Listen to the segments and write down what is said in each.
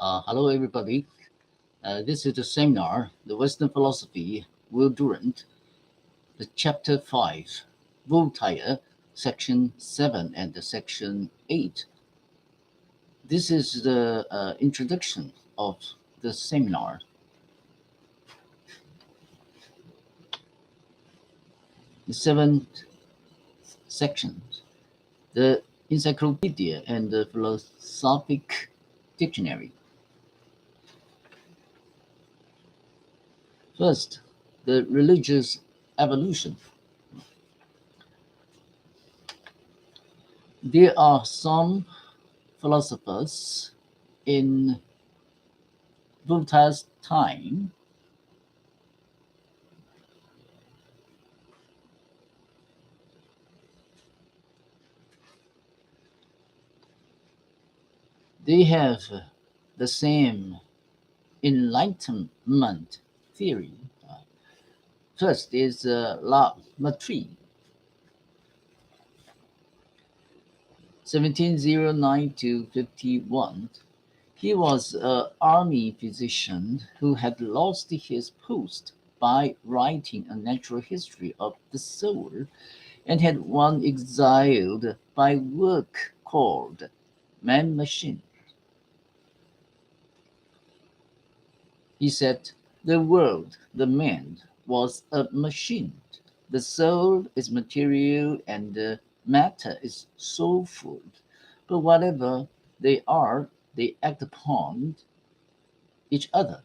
Hello, everybody. This is the seminar, The Western Philosophy, Will Durant, the Chapter 5, Voltaire, Section 7 and the Section 8. This is the introduction of the seminar. The seventh section, the Encyclopedia and the Philosophic Dictionary. First, the religious evolution. There are some philosophers in Voltaire's time they have the same enlightenment theory. First is La Mettrie, 1709 to 51. He was an army physician who had lost his post by writing a natural history of the soul and had one exiled by work called Man Machine. He said, the world, the man, was a machine. The soul is material and the matter is soulful. But whatever they are, they act upon each other.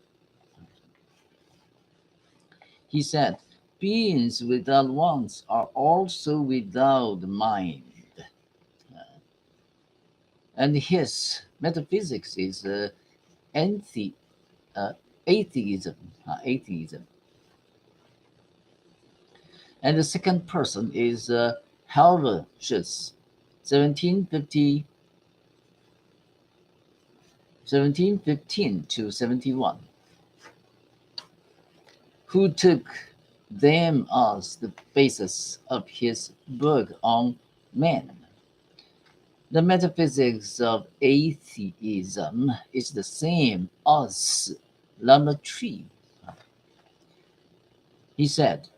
He said, beings without wants are also without mind. And his metaphysics is anti atheism. And the second person is Helvetius, 1715 to 71, who took them as the basis of his book on man. The metaphysics of atheism is the same as La Mettrie. He said,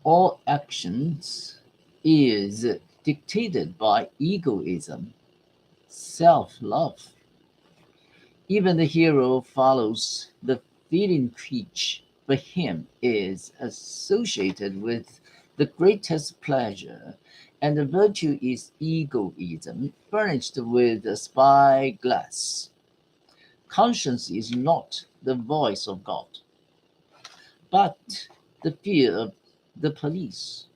all actions is dictated by egoism, self-love. Even the hero follows the feeling which for him is associated with the greatest pleasure, and the virtue is egoism furnished with a spyglass. Conscience is not the voice of God, but the fear of the police.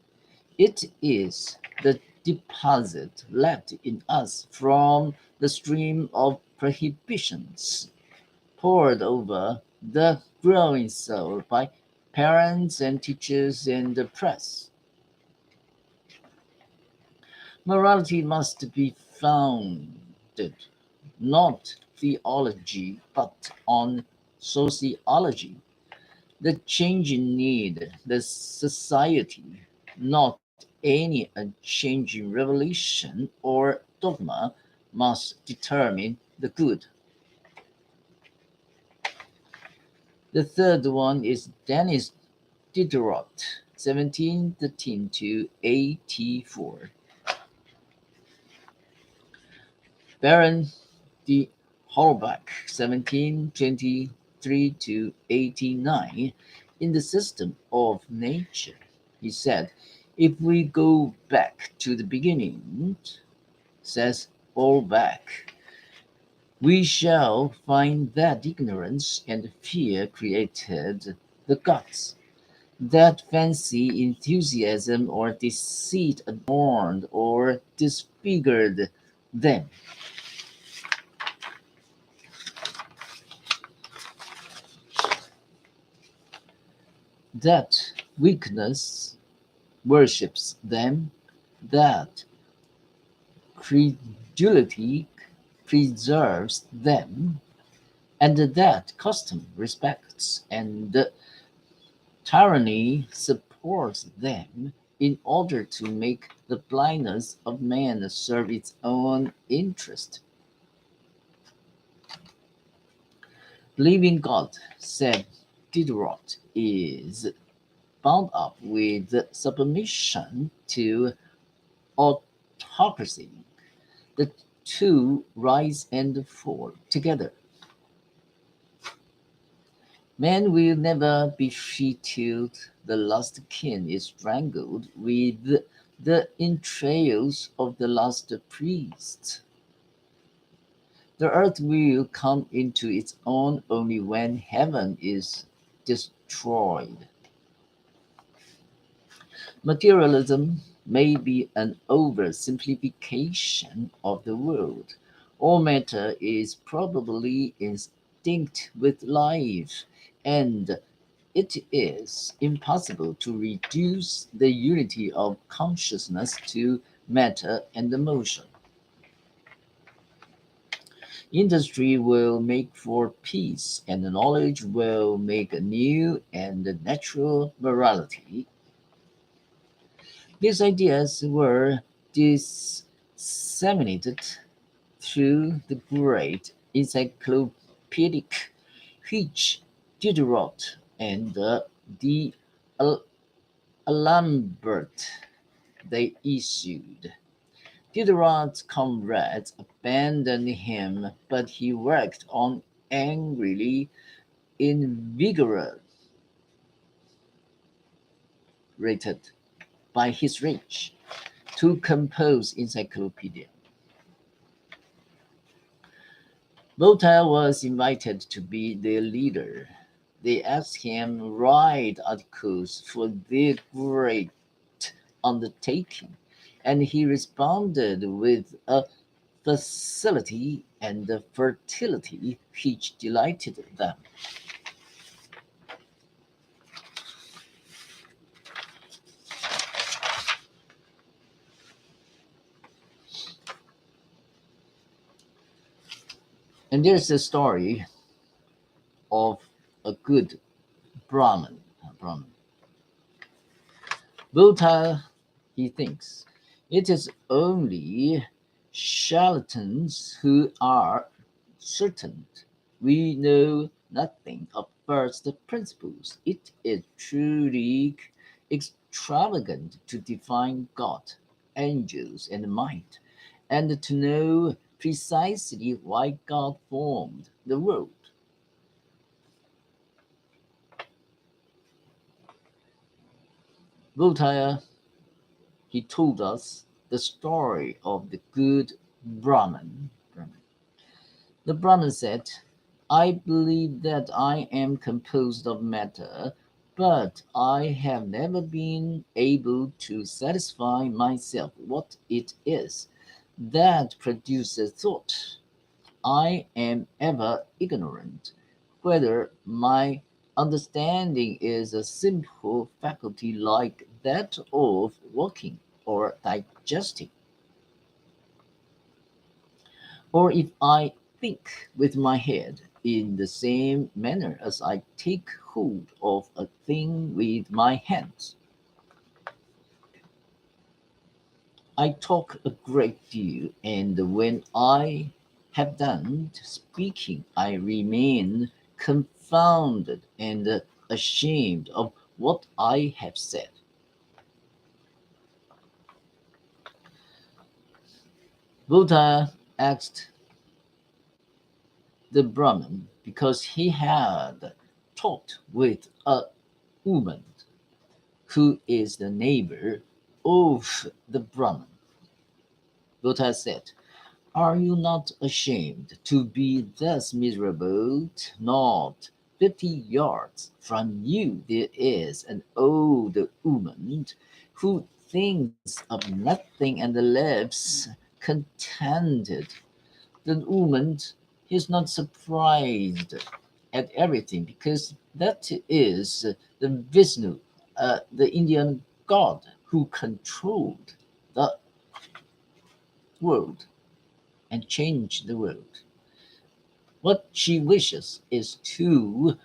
It is the deposit left in us from the stream of prohibitions poured over the growing soul by parents and teachers and the press. Morality must be founded not theology but on sociology, the changing need, the society, not any unchanging revelation or dogma must determine the good. The third one is Denis Diderot, 1713 to 84. Baron de Holbach, 1723 to 89. In the system of nature, he said, if we go back to the beginning, says Holbach, we shall find that ignorance and fear created the gods, that fancy, enthusiasm, or deceit adorned or disfigured them. That weakness worships them, that credulity preserves them, and that custom respects and tyranny supports them in order to make the blindness of man serve its own interest. Believing God, said Diderot, is bound up with submission to autocracy. The two rise and fall together. Man will never be free till the last king is strangled with the entrails of the last priest. The earth will come into its own only when heaven is destroyed. Materialism may be an oversimplification of the world. All matter is probably instinct with life, and it is impossible to reduce the unity of consciousness to matter and motion. Industry will make for peace, and knowledge will make a new and natural morality. These ideas were disseminated through the great encyclopedic which Diderot and the Al- Alambert they issued. Diderot's comrades abandoned him, but he worked on angrily, invigorated by his rage, to compose encyclopedia. Voltaire was invited to be their leader. They asked him write articles for their great undertaking, and he responded with a facility and a fertility which delighted them. And there's a story of a good Brahmin. Voltaire, he thinks, it is only charlatans who are certain we know nothing of first principles. It is truly extravagant to define God, angels, and mind, and to know precisely why God formed the world. Voltaire, he told us the story of the good Brahman. The Brahmin said, I believe that I am composed of matter, but I have never been able to satisfy myself what it is that produces thought. I am ever ignorant whether my understanding is a simple faculty like that of walking or digesting, or if I think with my head in the same manner as I take hold of a thing with my hands. I talk a great deal, and when I have done speaking, I remain confounded and ashamed of what I have said. Buddha asked the Brahmin because he had talked with a woman who is the neighbor of the Brahmin. Buddha said, are you not ashamed to be thus miserable? Not 50 yards from you there is an old woman who thinks of nothing and lives contented. The woman is not surprised at everything because that is the Vishnu, the Indian god who controlled the world and changed the world. What she wishes is to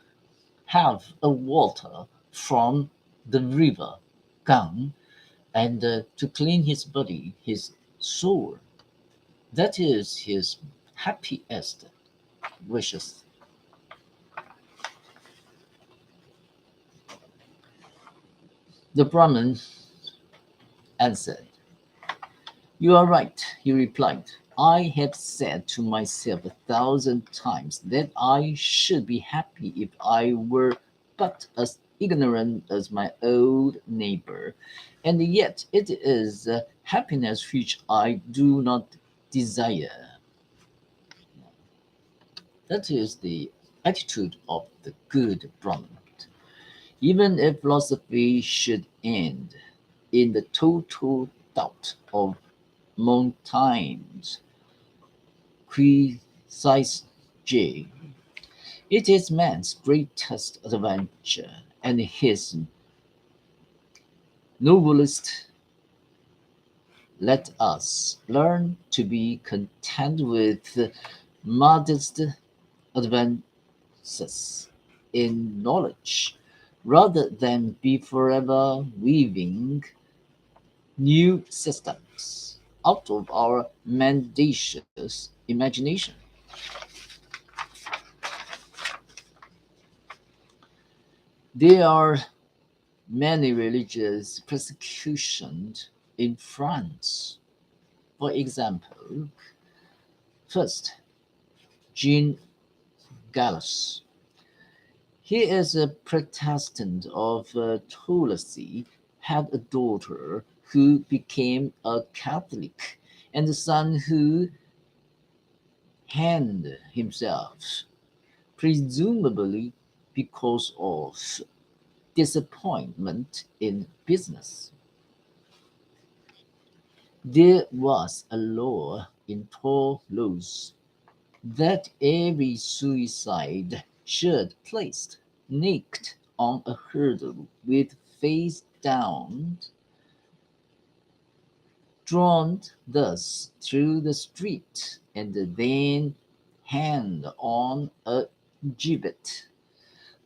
have a water from the river Gang and to clean his body, his soul. That is his happiest wishes. The Brahmin answered, "You are right," he replied. "I have said to myself 1,000 times that I should be happy if I were but as ignorant as my old neighbor, and yet it is happiness which I do not desire." That is the attitude of the good Brahmin. Even if philosophy should end in the total doubt of Montaigne's J. It is man's greatest adventure and his noblest. Let us learn to be content with modest advances in knowledge, rather than be forever weaving new systems out of our mendacious imagination. There are many religious persecutions in France. For example, first, Jean Gallus. He is a Protestant of Toulouse, had a daughter who became a Catholic, and a son who hanged himself, presumably because of disappointment in business. There was a law in Toulouse that every suicide should placed naked on a hurdle with face down, drawn thus through the street, and then hanged on a gibbet.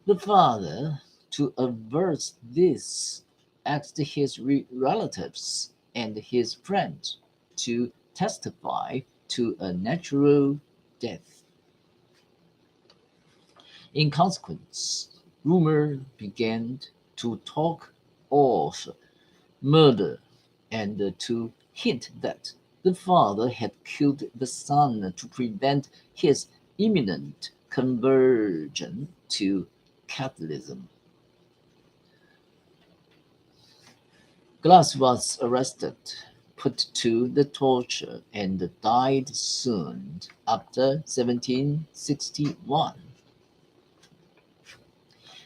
The father, to avert this, asked his relatives and his friends to testify to a natural death. In consequence, rumor began to talk of murder and to hint that the father had killed the son to prevent his imminent conversion to Catholicism. Glass was arrested, put to the torture, and died soon after 1761.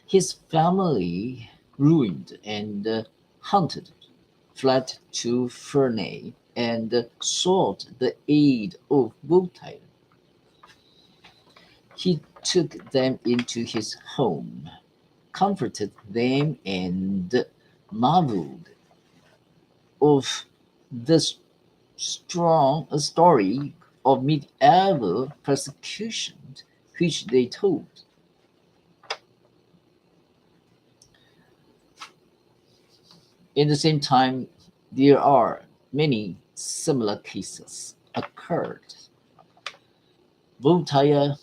His family, ruined and hunted, fled to Ferney and sought the aid of Voltaire. He took them into his home, comforted them, and marveled of the strong story of medieval persecution which they told. In the same time, there are many similar cases occurred. Voltaire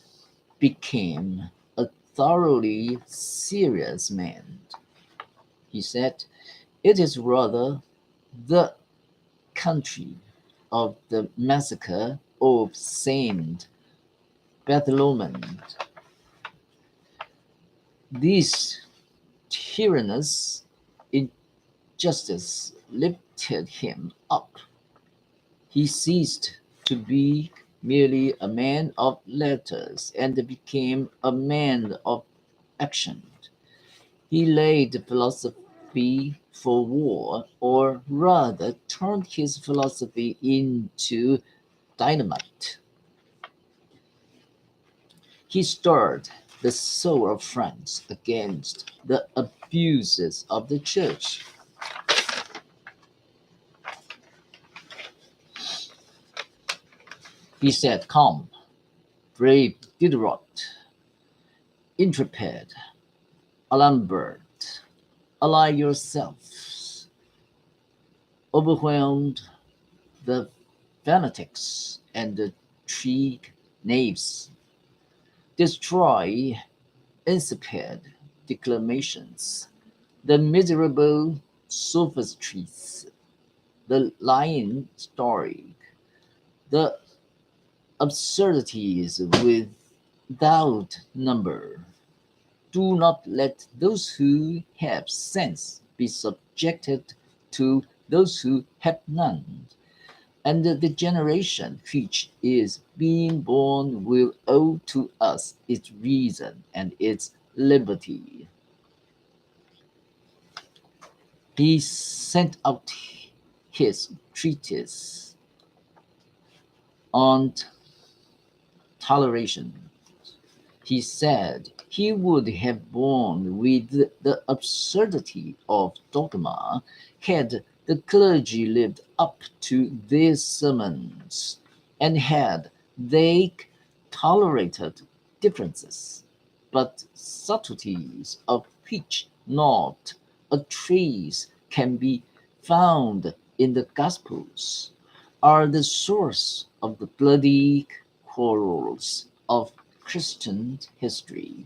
became a thoroughly serious man. He said, "It is rather the country of the massacre of Saint Bartholomew. This tyrannous injustice lifted him up. He ceased to be merely a man of letters and became a man of action. He laid philosophy for war, or rather turned his philosophy into dynamite. He stirred the soul of France against the abuses of the church. He said, 'Come, brave Diderot, intrepid Alambert, ally yourselves, overwhelmed the fanatics and the trig knaves. Destroy insipid declamations. The miserable sophistries, the lying story, the absurdities without number. Do not let those who have sense be subjected to those who have none. And the generation which is being born will owe to us its reason and its liberty. He sent out his treatise on toleration. He said he would have borne with the absurdity of dogma had the clergy lived up to their sermons, and had they tolerated differences, but subtleties of which not a trace can be found in the Gospels, are the source of the bloody quarrels of Christian history.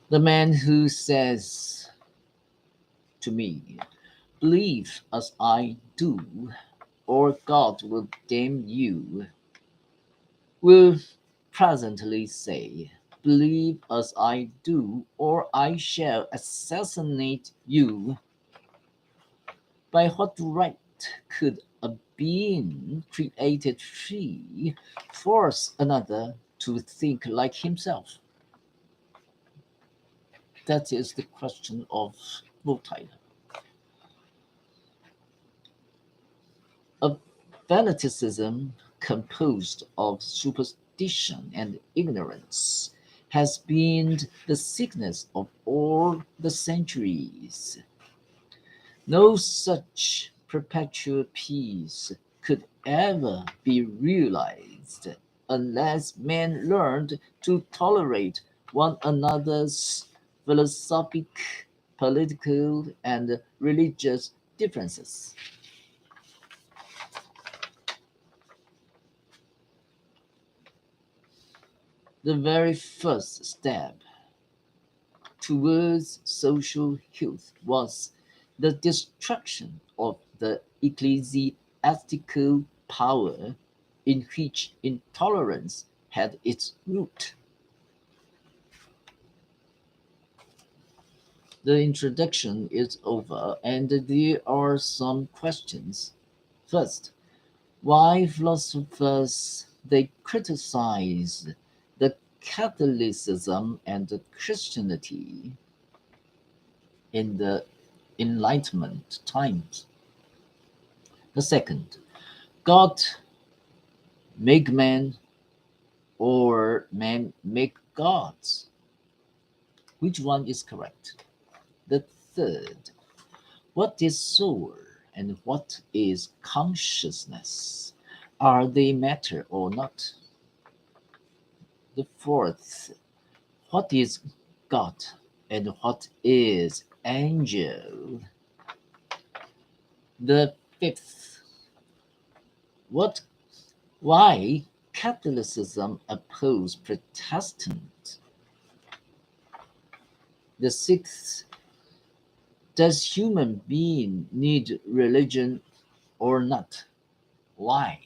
The man who says to me, "Believe as I do, or God will damn you," will presently say, "Believe as I do, or I shall assassinate you." By what right could a being created free force another to think like himself? That is the question of Voltaire. A fanaticism composed of superstition and ignorance has been the sickness of all the centuries. No such perpetual peace could ever be realized unless men learned to tolerate one another's philosophic, political, and religious differences. The very first step towards social health was the destruction of the ecclesiastical power in which intolerance had its root. The introduction is over, and there are some questions. First, why philosophers they criticize the Catholicism and the Christianity in the Enlightenment times? The second, God make man or man make gods? Which one is correct? The third, what is soul and what is consciousness? Are they matter or not? The fourth, what is God and what is angel? The fifth, what why Catholicism oppose Protestant? The sixth, does human being need religion or not? Why?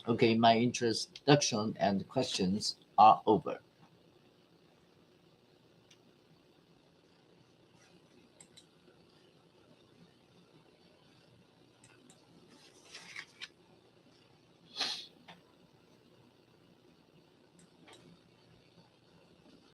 Okay, my introduction and questions are over.